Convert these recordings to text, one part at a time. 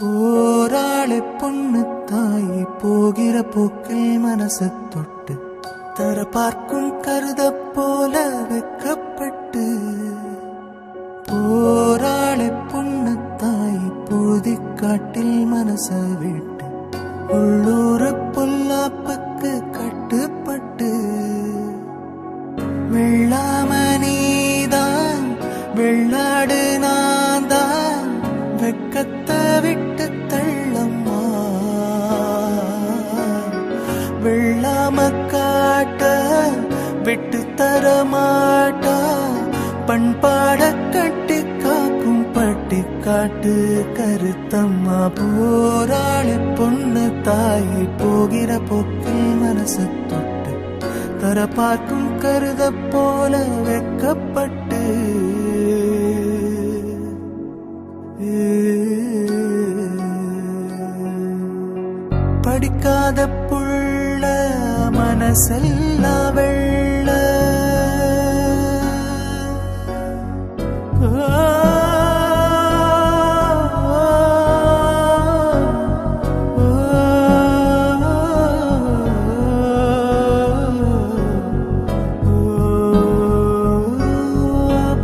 போராளி பொண்ணு தாயி போகிற போக்கில் மனசு தொட்டு தர பார்க்கும் கருத போல வெக்கப்பட்டு போராளி பொண்ணு தாயி புழுதி காட்டில் மனச விட்டு உள்ளூர் பொல்லாப்புக்கு கட்டுப்பட்டு வெள்ளாம நீதான் வெள்ளாடு நான்தான் வெக்கத்தை விட்டு தள்ளம்மா வெள்ளாம காட்ட விட்டு தரமாட்டா பண்பாட கட்டி காக்கும் பட்டி காட்டு கருத்தம்மா போராளி பொண்ணு தாயி போகிற போக்கில் மனசு தொட்டு தர பார்க்கும் கருத போல வெக்கப்பட்டு படிக்காத புள்ள மனசெல்லாம் வெள்ள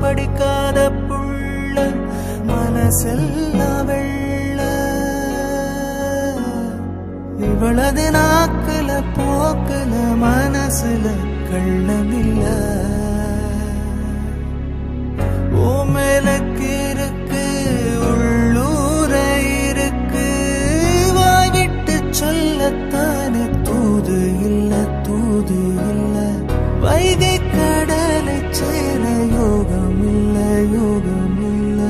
படிக்காத புள்ள மனசெல்லாம் வெள்ள இவளது நாக்குல போக்குல மனசுல கள்ளமில்ல ஓ மேலக்கு இருக்கு உள்ளூர இருக்கு வாய்விட்டு சொல்லத்தானே தூது இல்ல தூது இல்ல வைகை கடலை சேர யோகம் இல்ல யோகம் இல்ல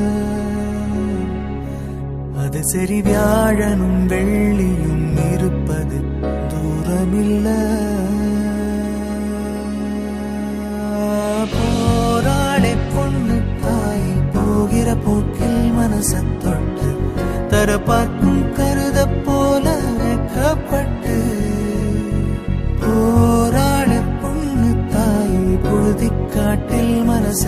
அது சரி வியாழனும் வெள்ளியும் இருப்பது தூரமில்ல போராளி பொண்ணு தாய் போகிற போக்கில் மனச தொட்டு தர பார்க்கும் கருத போல வெக்கப்பட்டு போராளி பொண்ணு தாய் புழுதி காட்டில் மனச